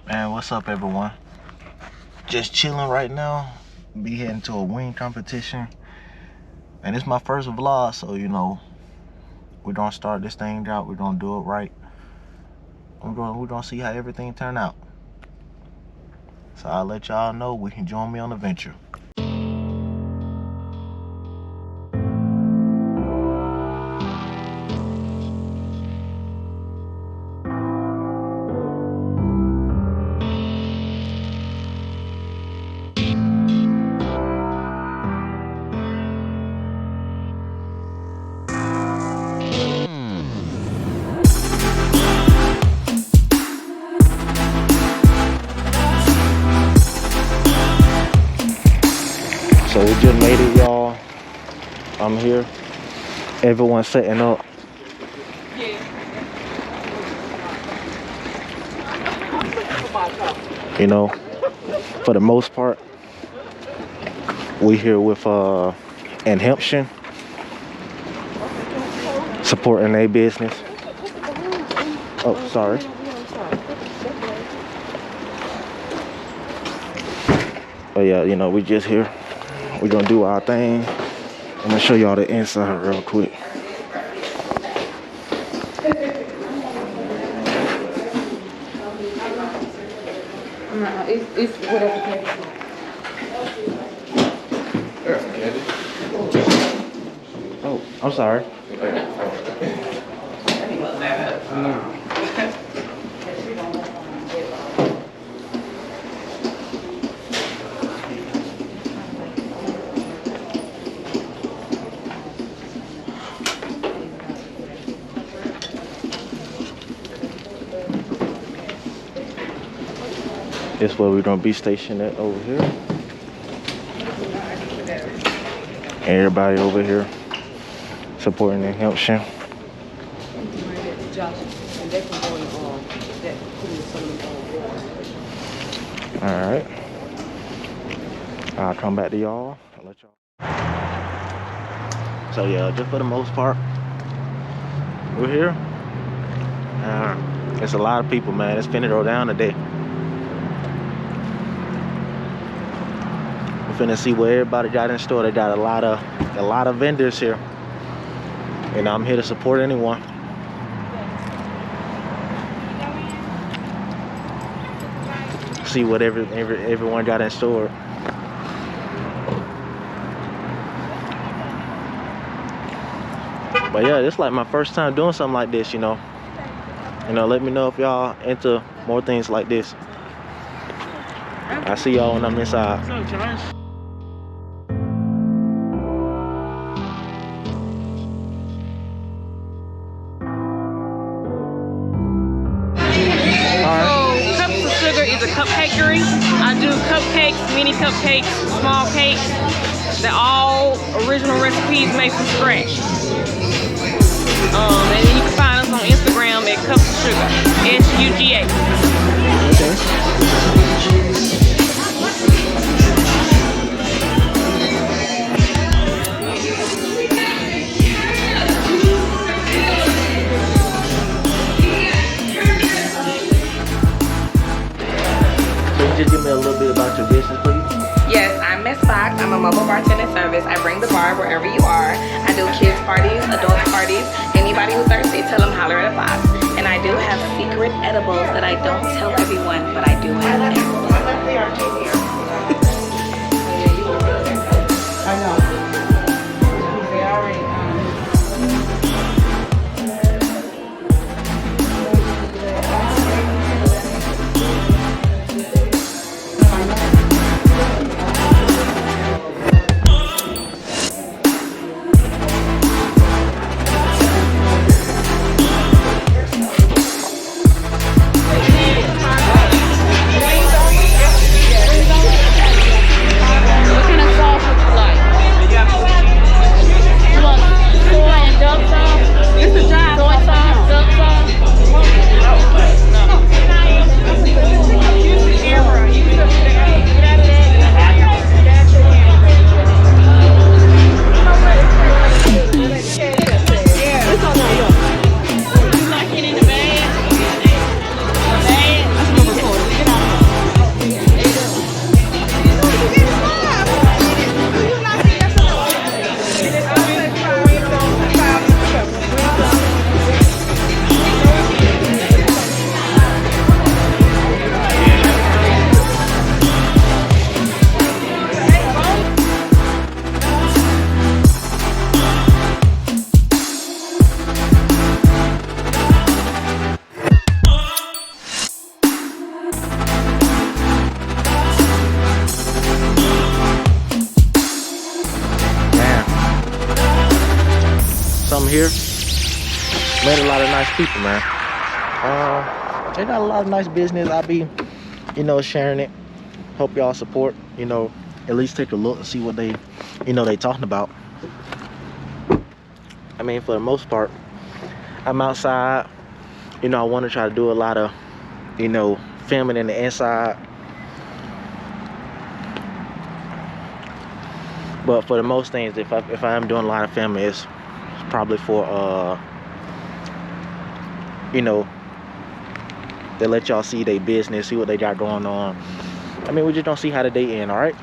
Man, what's up, everyone? Just chilling right now. Be heading to a wing competition. And it's my first vlog, so you know, we're gonna start this thing out. We're gonna do it right. We're gonna see how everything turn out. So I'll let y'all know we can join me on the venture. So we just made it, y'all. I'm here. Everyone's setting up. You know, for the most part, we here with InhempZion, supporting their business. Oh, sorry. But yeah, you know, we just here. We're gonna do our thing. I'm gonna show y'all the inside real quick. It's whatever. Oh, I'm sorry. This is where we're gonna be stationed at over here. Everybody over here supporting InhempZion. Alright. I'll come back to y'all. I'll let y'all. So yeah, just for the most part, we're here. It's a lot of people, man. It's finna go down today. We're finna see what everybody got in store. They got a lot of vendors here. And I'm here to support anyone. See what everyone got in store. But yeah, it's like my first time doing something like this, you know. Let me know if y'all into more things like this. I see y'all when I'm inside. What's up, Josh? Is a cupcakery. I do cupcakes, mini cupcakes, small cakes. They're all original recipes made from scratch. And then you can find us on Instagram at Cups of Sugar, SUGA. Okay. Just give me a little bit about your business, please. Yes, I'm Miss Fox. I'm a mobile bartending service. I bring the bar wherever you are. I do kids parties, adult parties. Anybody who's thirsty, tell them holler at a Fox. And I do have secret edibles that I don't tell everyone, but I do have edibles. I know. They already. here. Met a lot of nice people, man. They got a lot of nice business. I'll be, you know, sharing it. Hope y'all support, you know, at least take a look and see what they, you know, they talking about. I mean, for the most part, I'm outside. You know, I want to try to do a lot of, you know, filming in the inside. But for the most things, if I am doing a lot of filming, it's probably for, you know, to let y'all see their business, see what they got going on. I mean, we just don't see how the day end, all right?